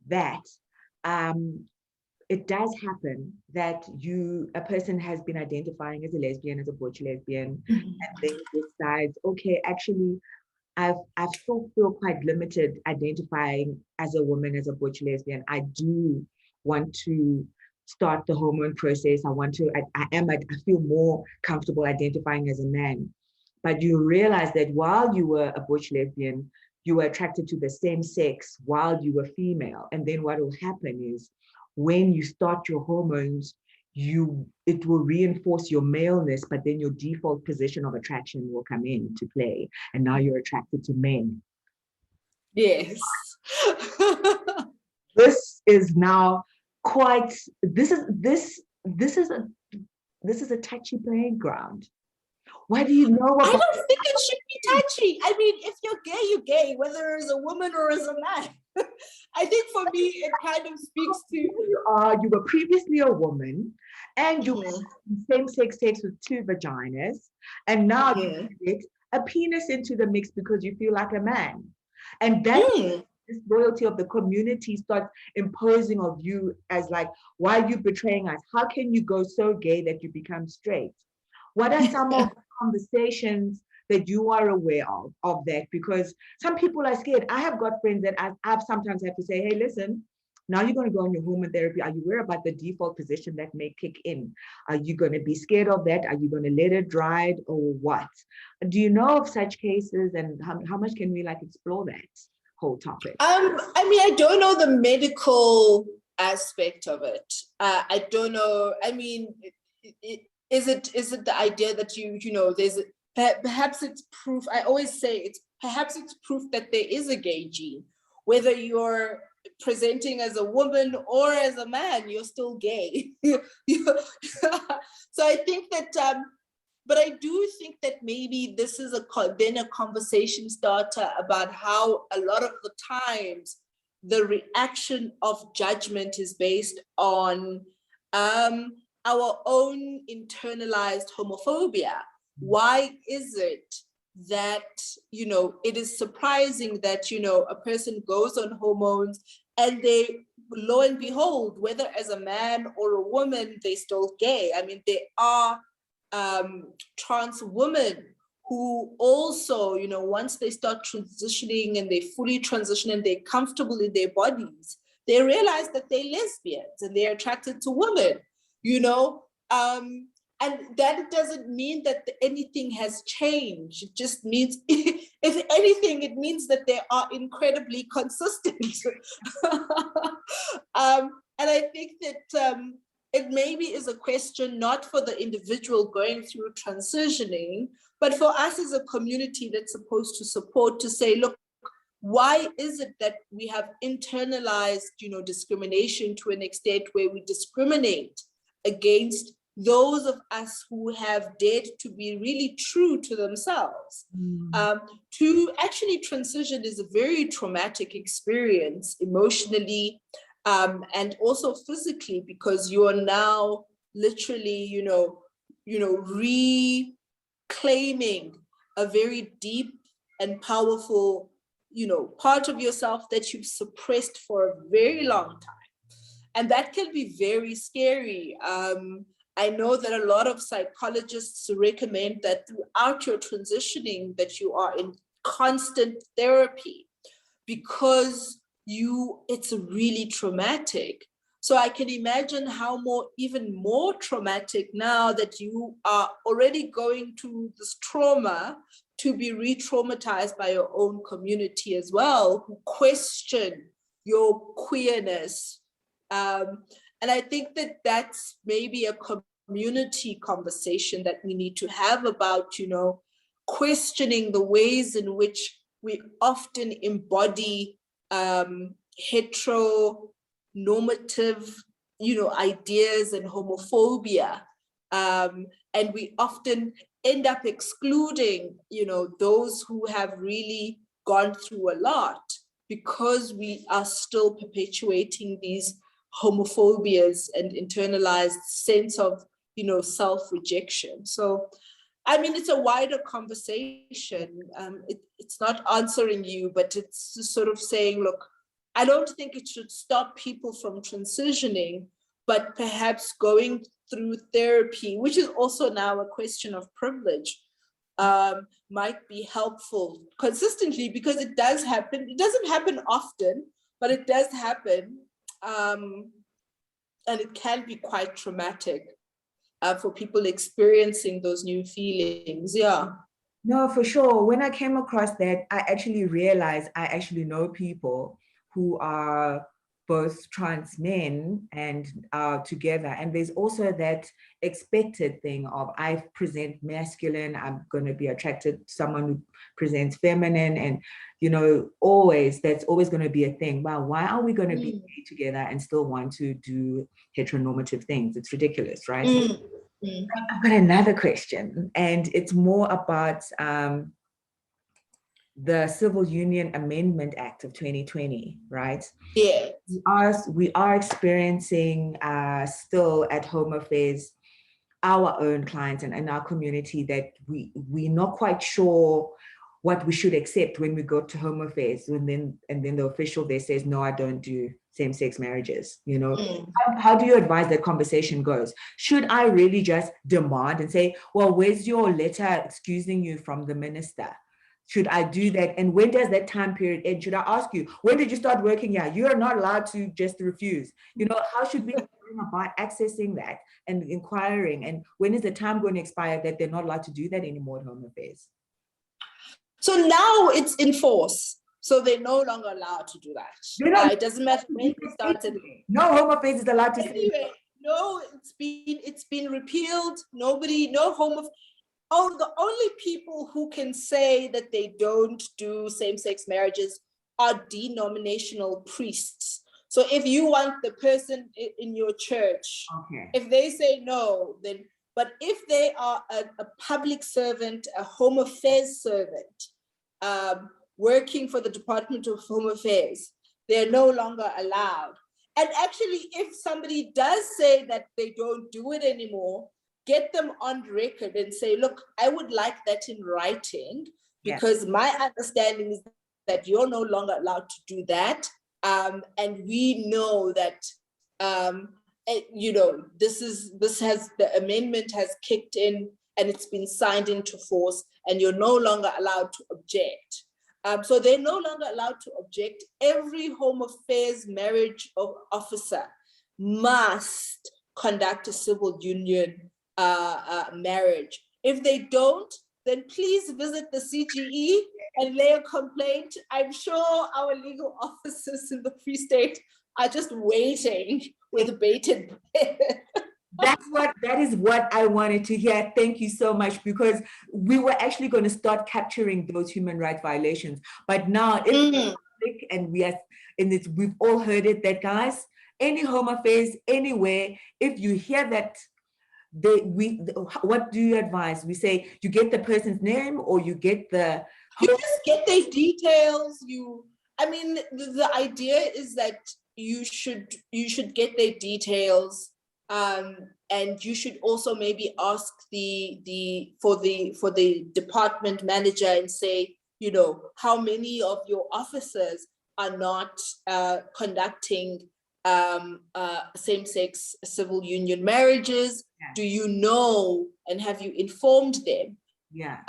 S1: that it does happen that a person has been identifying as a lesbian, as a butch lesbian, and then decides, okay, actually, I still feel quite limited identifying as a woman, as a butch lesbian. I do want to start the hormone process. I feel more comfortable identifying as a man. But you realize that while you were a butch lesbian, you were attracted to the same sex while you were female. And then what will happen is when you start your hormones, it will reinforce your maleness, but then your default position of attraction will come into play. And now you're attracted to men.
S2: Yes.
S1: This is now this is a touchy playing ground. Why do you know about?
S2: I don't think it should be touchy. I mean, if you're gay, you're gay, whether as a woman or as a man. I think for me, it kind of speaks to
S1: you were previously a woman, and you were same-sex sex with two vaginas, and now you get a penis into the mix because you feel like a man, and that this loyalty of the community starts imposing of you as like, why are you betraying us? How can you go so gay that you become straight? What are some of the conversations that you are aware of that? Because some people are scared. I have got friends that I've sometimes had to say, hey, listen, now you're going to go on your hormone therapy. Are you aware about the default position that may kick in? Are you going to be scared of that? Are you going to let it ride, or what? Do you know of such cases, and how much can we like explore that whole topic?
S2: I mean, I don't know the medical aspect of it. I don't know. I mean, is it the idea that you know there's perhaps it's proof? I always say perhaps it's proof that there is a gay gene, whether you're presenting as a woman or as a man, you're still gay. So I think that but I do think that maybe this is then a conversation starter about how a lot of the times the reaction of judgment is based on our own internalized homophobia. Why is it that, you know, it is surprising that, you know, a person goes on hormones and they, lo and behold, whether as a man or a woman, they're still gay. I mean, there are trans women who also, you know, once they start transitioning and they fully transition and they're comfortable in their bodies, they realize that they're lesbians and they're attracted to women, you know, and that doesn't mean that anything has changed. It just means, if anything, it means that they are incredibly consistent. And I think that it maybe is a question not for the individual going through transitioning, but for us as a community that's supposed to support, to say, look, why is it that we have internalized, you know, discrimination to an extent where we discriminate against those of us who have dared to be really true to themselves? To actually transition is a very traumatic experience emotionally, and also physically, because you are now literally, you know, reclaiming a very deep and powerful, you know, part of yourself that you've suppressed for a very long time. And that can be very scary. I know that a lot of psychologists recommend that throughout your transitioning that you are in constant therapy because it's really traumatic. So I can imagine how even more traumatic now that you are already going through this trauma to be re-traumatized by your own community as well, who question your queerness. And I think that that's maybe a community conversation that we need to have about, questioning the ways in which we often embody heteronormative, ideas and homophobia. And we often end up excluding, those who have really gone through a lot because we are still perpetuating these homophobias and internalized sense of, self-rejection. So, I mean, it's a wider conversation. It's not answering you, but it's just sort of saying, look, I don't think it should stop people from transitioning, but perhaps going through therapy, which is also now a question of privilege, might be helpful consistently because it does happen. It doesn't happen often, but it does happen. And it can be quite traumatic for people experiencing those new feelings. Yeah.
S1: No, for sure. When I came across that, I actually realized I actually know people who are both trans men and are together. And there's also that expected thing of I present masculine, I'm going to be attracted to someone who presents feminine. And, that's always going to be a thing. Wow, why are we going to be together and still want to do heteronormative things? It's ridiculous, right? I've got another question, and it's more about the Civil Union Amendment Act of 2020, right?
S2: Yeah.
S1: We are experiencing still at Home Affairs our own clients and in our community that we're not quite sure what we should accept when we go to Home Affairs, and then the official there says, no, I don't do same-sex marriages. How do you advise that conversation goes? Should I really just demand and say, well, where's your letter excusing you from the minister? Should I do that? And when does that time period end? Should I ask you, when did you start working here? You are not allowed to just refuse. How should we go about accessing that and inquiring? And when is the time going to expire that they're not allowed to do that anymore at Home Affairs?
S2: So now it's in force. So they're no longer allowed to do that. It doesn't matter when it started.
S1: No Home Affairs is allowed to say.
S2: No, it's been repealed. The only people who can say that they don't do same-sex marriages are denominational priests. So if you want the person in your church, if they say no, then, but if they are a public servant, a Home Affairs servant, working for the Department of Home Affairs, they're no longer allowed. And actually, if somebody does say that they don't do it anymore, get them on record and say, look, I would like that in writing, because my understanding is that you're no longer allowed to do that. And we know that, the amendment has kicked in and it's been signed into force, and you're no longer allowed to object. So they're no longer allowed to object. Every Home Affairs marriage officer must conduct a civil union marriage. If they don't, then please visit the CGE and lay a complaint. I'm sure our legal officers in the Free State are just waiting with bated breath.
S1: That is what I wanted to hear. Thank you so much, because we were actually going to start capturing those human rights violations. But now it's public and we've all heard it, that guys, any Home Affairs, anywhere, if you hear that, what do you advise? We say you get the person's name, or you get you
S2: just get their details. The idea is that you should get their details, and you should also maybe ask for the department manager and say, how many of your officers are not conducting same-sex civil union marriages?
S1: Yeah.
S2: Do you know, and have you informed them?
S1: Yeah.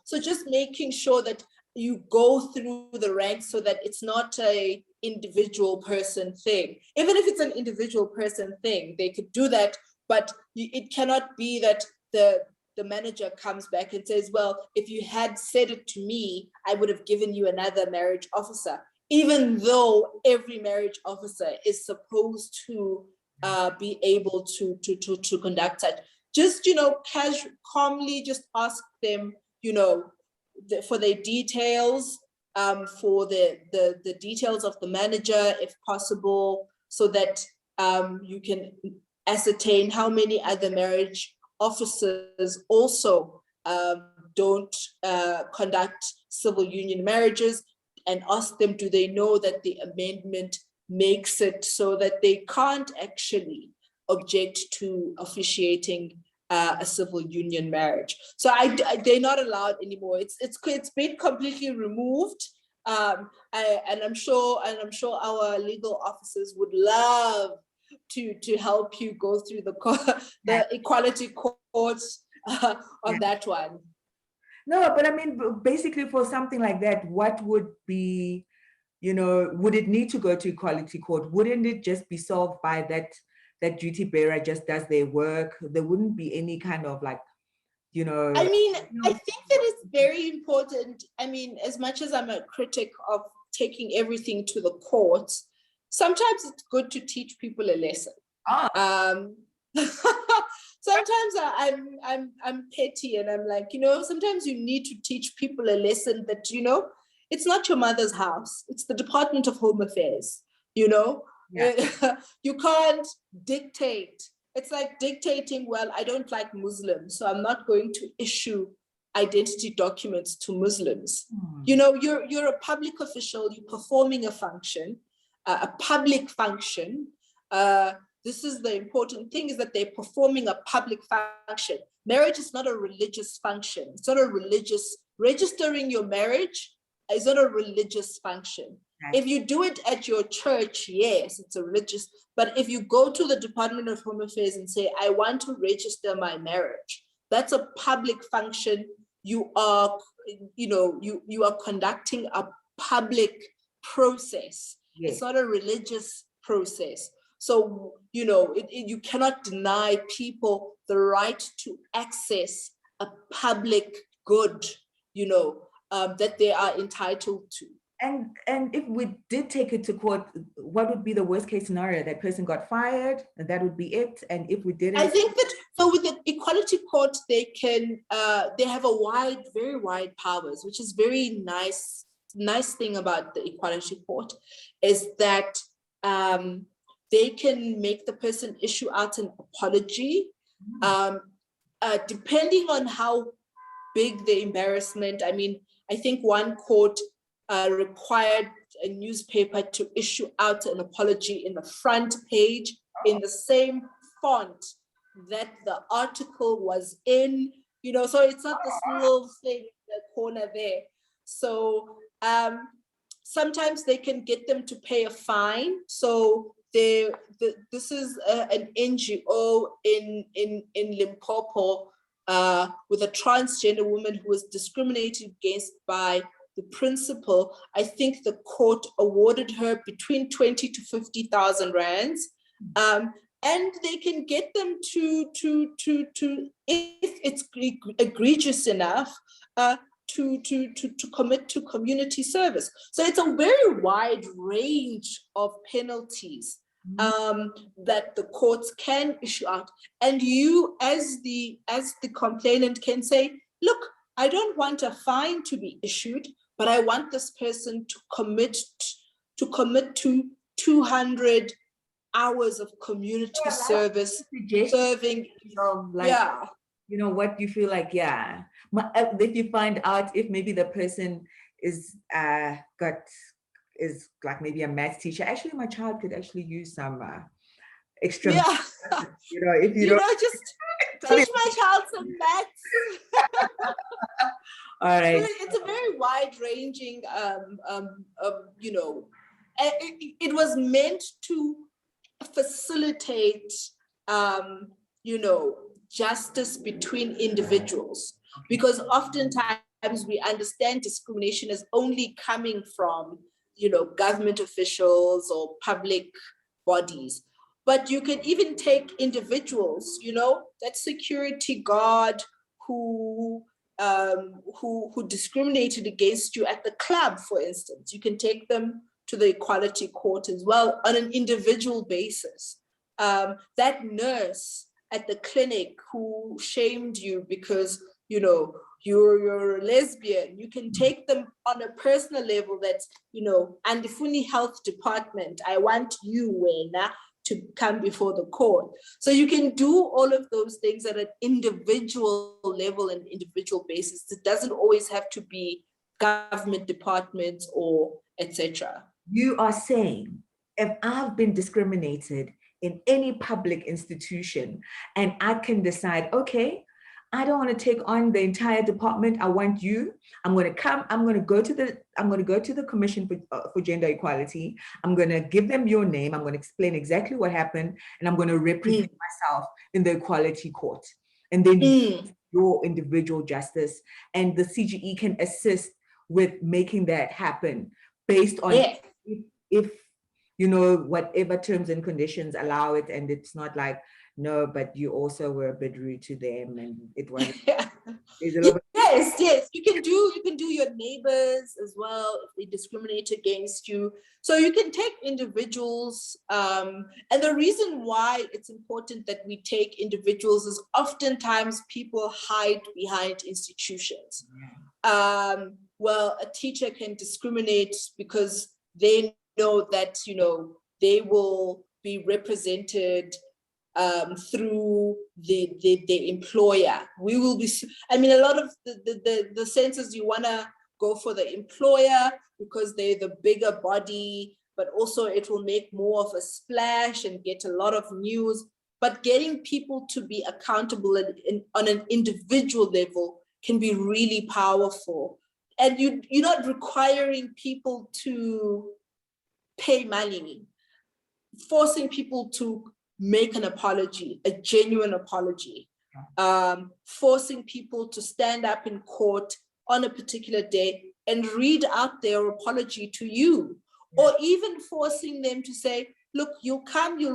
S2: So just making sure that you go through the ranks so that it's not a individual person thing. Even if it's an individual person thing, they could do that, but it cannot be that the manager comes back and says, well, if you had said it to me, I would have given you another marriage officer, even though every marriage officer is supposed to be able to conduct that. Just, calmly just ask them, for their details, for the details of the manager, if possible, so that you can ascertain how many other marriage officers also don't conduct civil union marriages, and ask them, do they know that the amendment makes it so that they can't actually object to officiating a civil union marriage. So they're not allowed anymore. It's been completely removed. And I'm sure our legal officers would love to help you go through the equality courts on that one.
S1: No, but I mean, basically for something like that, what would be, would it need to go to equality court? Wouldn't it just be solved by that duty bearer just does their work? There wouldn't be any kind of like,
S2: I mean, I think that it's very important. I mean, as much as I'm a critic of taking everything to the courts, sometimes it's good to teach people a lesson. Sometimes I'm petty and I'm like, sometimes you need to teach people a lesson that, it's not your mother's house. It's the Department of Home Affairs, Yeah. You can't dictate. It's like dictating, well, I don't like Muslims, so I'm not going to issue identity documents to Muslims. You're a public official, you're performing a function, a public function. This is the important thing, is that they're performing a public function. Marriage is not a religious function. It's not a religious, registering your marriage is not a religious function. If you do it at your church, yes, it's a religious, but if you go to the Department of Home Affairs and say, I want to register my marriage, that's a public function. You are, you are conducting a public process. Yes. It's not a religious process. So, you cannot deny people the right to access a public good, that they are entitled to.
S1: And if we did take it to court, what would be the worst case scenario? That person got fired and that would be it? And if we didn't?
S2: I think that, so with the equality court, they can, they have very wide powers, which is very nice thing about the equality court, is that they can make the person issue out an apology, depending on how big the embarrassment. I mean, I think one court required a newspaper to issue out an apology in the front page in the same font that the article was in, so it's not this little thing in the corner there. So sometimes they can get them to pay a fine. So this is an NGO in Limpopo with a transgender woman who was discriminated against by the principal. I think the court awarded her between 20 to 50,000 rands, and they can get them to if it's egregious enough, to commit to community service. So it's a very wide range of penalties that the courts can issue out, and you as the complainant can say, look, I don't want a fine to be issued, but I want this person to commit to 200 hours of community service, serving.
S1: What you feel like, if you find out if maybe the person is like maybe a maths teacher. Actually, my child could actually use some extra. If you don't
S2: just teach my child some maths.
S1: All right.
S2: It's a very wide-ranging, it was meant to facilitate, you know, justice between individuals, because oftentimes we understand discrimination as only coming from, you know, government officials or public bodies. But you can even take individuals, you know, that security guard who discriminated against you at the club, for instance. You can take them to the equality court as well on an individual basis. That nurse at the clinic who shamed you because, you know, you're a lesbian, you can take them on a personal level. That's, you know, and the Funi Health Department, I want you, Wena, to come before the court. So you can do all of those things at an individual level and individual basis. It doesn't always have to be government departments or etc.
S1: You are saying, if I've been discriminated in any public institution and I can decide, okay, I don't want to take on the entire department. I want you. I'm going to go to the Commission for Gender Equality. I'm going to give them your name. I'm going to explain exactly what happened, and I'm going to represent myself in the equality court. And then your individual justice, and the CGE can assist with making that happen based on if you know, whatever terms and conditions allow it, and it's not like, no, but you also were a bit rude to them, and it was.
S2: Yes, you can do your neighbors as well if they discriminate against you. So you can take individuals, and the reason why it's important that we take individuals is oftentimes people hide behind institutions. Well, a teacher can discriminate because they know that, you know, they will be represented through the employer. We will be, I mean, a lot of the senses, you want to go for the employer because they're the bigger body, but also it will make more of a splash and get a lot of news. But getting people to be accountable on an individual level can be really powerful. And you're not requiring people to pay money, forcing people to make an apology, a genuine apology, forcing people to stand up in court on a particular day and read out their apology to you, or even forcing them to say, look, you'll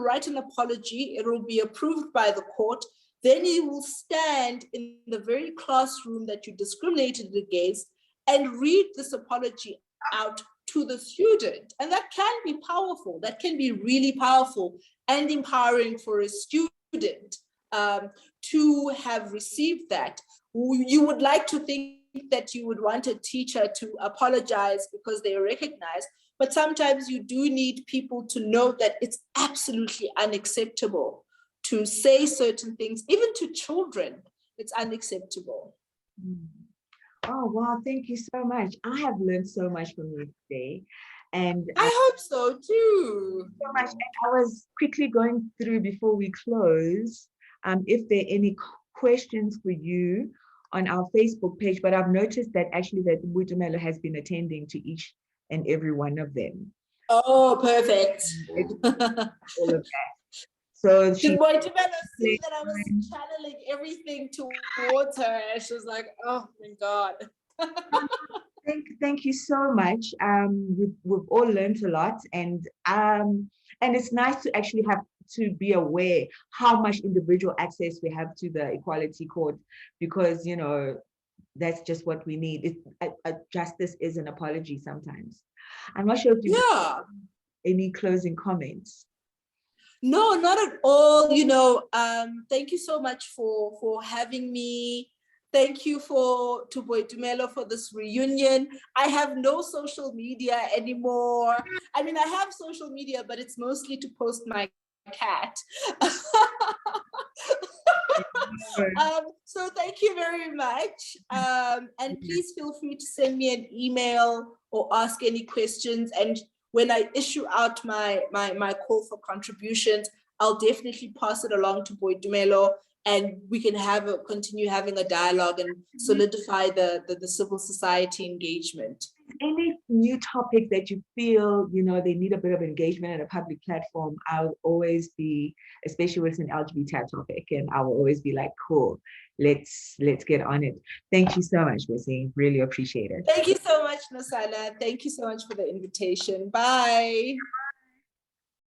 S2: write an apology, it will be approved by the court, then you will stand in the very classroom that you discriminated against and read this apology out to the student. And that can be powerful. That can be really powerful and empowering for a student to have received that. You would like to think that you would want a teacher to apologize because they recognize, but sometimes you do need people to know that it's absolutely unacceptable to say certain things, even to children, it's unacceptable.
S1: Oh, wow, thank you so much. I have learned so much from you today. And
S2: I hope so too.
S1: So much. And I was quickly going through before we close, if there are any questions for you on our Facebook page, but I've noticed that actually that Butumelo has been attending to each and every one of them.
S2: Oh, perfect.
S1: All of that. So she
S2: see that I was channeling everything towards her, and she was like, "Oh my God."
S1: Thank you so much. We've all learned a lot, and it's nice to actually have to be aware how much individual access we have to the equality court, because you know that's just what we need. Justice is an apology sometimes. I'm not sure if you have any closing comments.
S2: No, not at all. You know, thank you so much for having me. Thank you to Boitumelo for this reunion. I have no social media anymore. I mean, I have social media, but it's mostly to post my cat. So thank you very much. And please feel free to send me an email or ask any questions. And when I issue out my call for contributions, I'll definitely pass it along to Boitumelo, and we can continue having a dialogue and solidify the civil society engagement.
S1: any new topic that you feel, you know, they need a bit of engagement at a public platform, I'll always be, especially with an LGBT topic, and I will always be like, cool, let's get on it. Thank you so much, Busi. Really appreciate it.
S2: Thank you so much, NOSANA. Thank you so much for the invitation. Bye.